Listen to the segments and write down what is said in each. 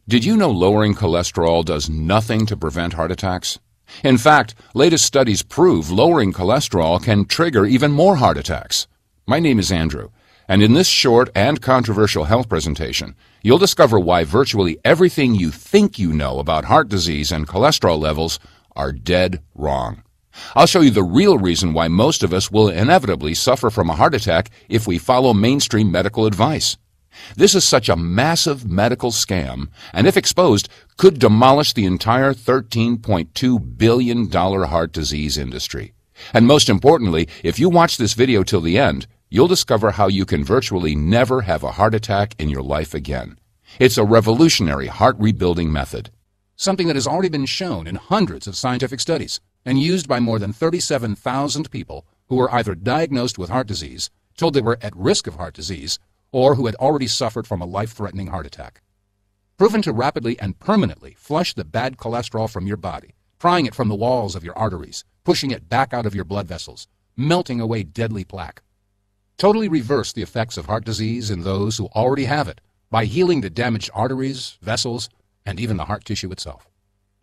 Did you know lowering cholesterol does nothing to prevent heart attacks? In fact, latest studies prove lowering cholesterol can trigger even more heart attacks. My name is Andrew, and in this short and controversial health presentation, you'll discover why virtually everything you think you know about heart disease and cholesterol levels are dead wrong. I'll show you the real reason why most of us will inevitably suffer from a heart attack if we follow mainstream medical advice. This is such a massive medical scam, and if exposed, could demolish the entire $13.2 billion heart disease industry. And most importantly, if you watch this video till the end, you'll discover how you can virtually never have a heart attack in your life again. It's a revolutionary heart rebuilding method. Something that has already been shown in hundreds of scientific studies and used by more than 37,000 people who were either diagnosed with heart disease, told they were at risk of heart disease, or who had already suffered from a life-threatening heart attack. Proven to rapidly and permanently flush the bad cholesterol from your body, prying it from the walls of your arteries, pushing it back out of your blood vessels, melting away deadly plaque. Totally reverse the effects of heart disease in those who already have it by healing the damaged arteries, vessels, and even the heart tissue itself.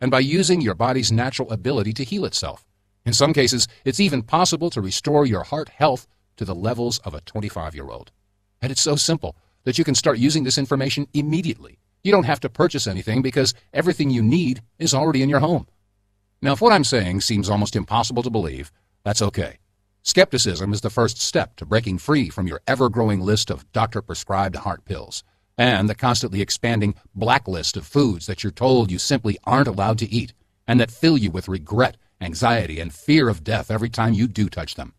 And by using your body's natural ability to heal itself. In some cases, it's even possible to restore your heart health to the levels of a 25-year-old. And it's so simple that you can start using this information immediately. You don't have to purchase anything because everything you need is already in your home. Now, if what I'm saying seems almost impossible to believe, that's okay. Skepticism is the first step to breaking free from your ever-growing list of doctor-prescribed heart pills and the constantly expanding blacklist of foods that you're told you simply aren't allowed to eat and that fill you with regret, anxiety, and fear of death every time you do touch them.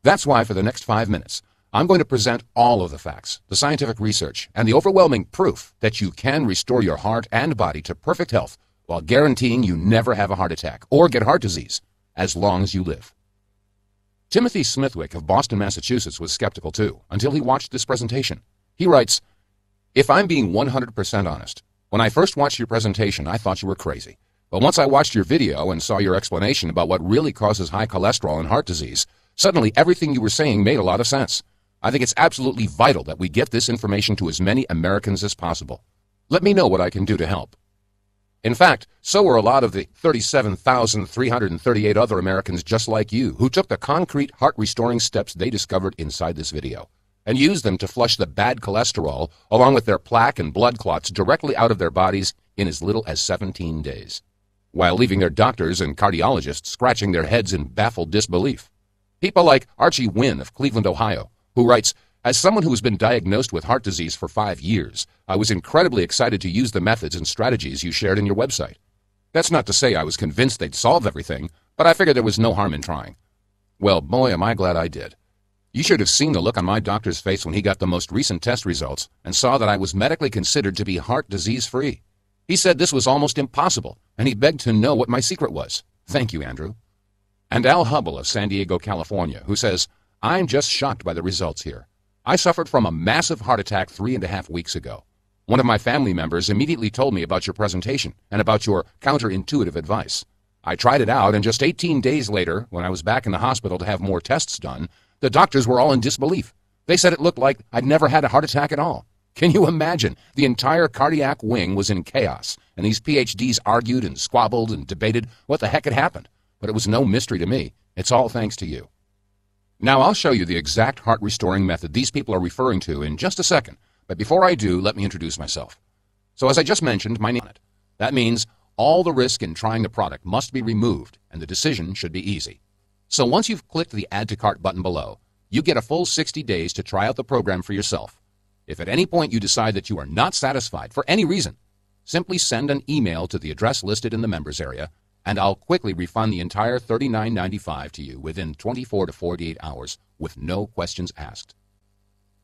That's why for the next 5 minutes, I'm going to present all of the facts, the scientific research, and the overwhelming proof that you can restore your heart and body to perfect health while guaranteeing you never have a heart attack or get heart disease as long as you live. Timothy Smithwick of Boston, Massachusetts was skeptical too until he watched this presentation. He writes, "If I'm being 100% honest, when I first watched your presentation, I thought you were crazy. But once I watched your video and saw your explanation about what really causes high cholesterol and heart disease, suddenly everything you were saying made a lot of sense. I think it's absolutely vital that we get this information to as many Americans as possible. Let me know what I can do to help." In fact, so are a lot of the 37,338 other Americans just like you who took the concrete heart-restoring steps they discovered inside this video and used them to flush the bad cholesterol along with their plaque and blood clots directly out of their bodies in as little as 17 days, while leaving their doctors and cardiologists scratching their heads in baffled disbelief. People like Archie Wynn of Cleveland, Ohio, who writes, "As someone who has been diagnosed with heart disease for 5 years, I was incredibly excited to use the methods and strategies you shared in your website. That's not to say I was convinced they'd solve everything, but I figured there was no harm in trying. Well, boy, am I glad I did. You should have seen the look on my doctor's face when he got the most recent test results and saw that I was medically considered to be heart disease-free. He said this was almost impossible, and he begged to know what my secret was. Thank you, Andrew." And Al Hubble of San Diego, California, who says, "I'm just shocked by the results here. I suffered from a massive heart attack 3.5 weeks ago. One of my family members immediately told me about your presentation and about your counterintuitive advice. I tried it out, and just 18 days later, when I was back in the hospital to have more tests done, the doctors were all in disbelief. They said it looked like I'd never had a heart attack at all. Can you imagine? The entire cardiac wing was in chaos, and these PhDs argued and squabbled and debated what the heck had happened. But it was no mystery to me. It's all thanks to you." Now, I'll show you the exact heart-restoring method these people are referring to in just a second, but before I do, let me introduce myself. So as I just mentioned, my name on it. That means all the risk in trying the product must be removed, and the decision should be easy. So once you've clicked the Add to Cart button below, you get a full 60 days to try out the program for yourself. If at any point you decide that you are not satisfied for any reason, simply send an email to the address listed in the members area, and I'll quickly refund the entire $39.95 to you within 24 to 48 hours with no questions asked.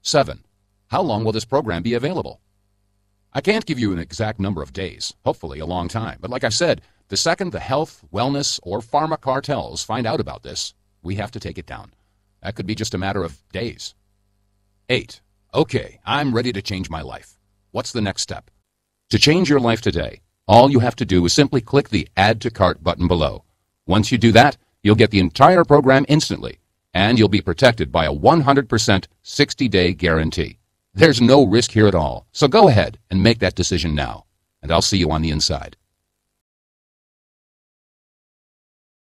7. How long will this program be available? I can't give you an exact number of days, hopefully a long time, but like I said, the second the health, wellness, or pharma cartels find out about this, we have to take it down. That could be just a matter of days. 8. Okay, I'm ready to change my life. What's the next step? To change your life today, all you have to do is simply click the Add to Cart button below. Once you do that, you'll get the entire program instantly, and you'll be protected by a 100% 60-day guarantee. There's no risk here at all, so go ahead and make that decision now. and I'll see you on the inside.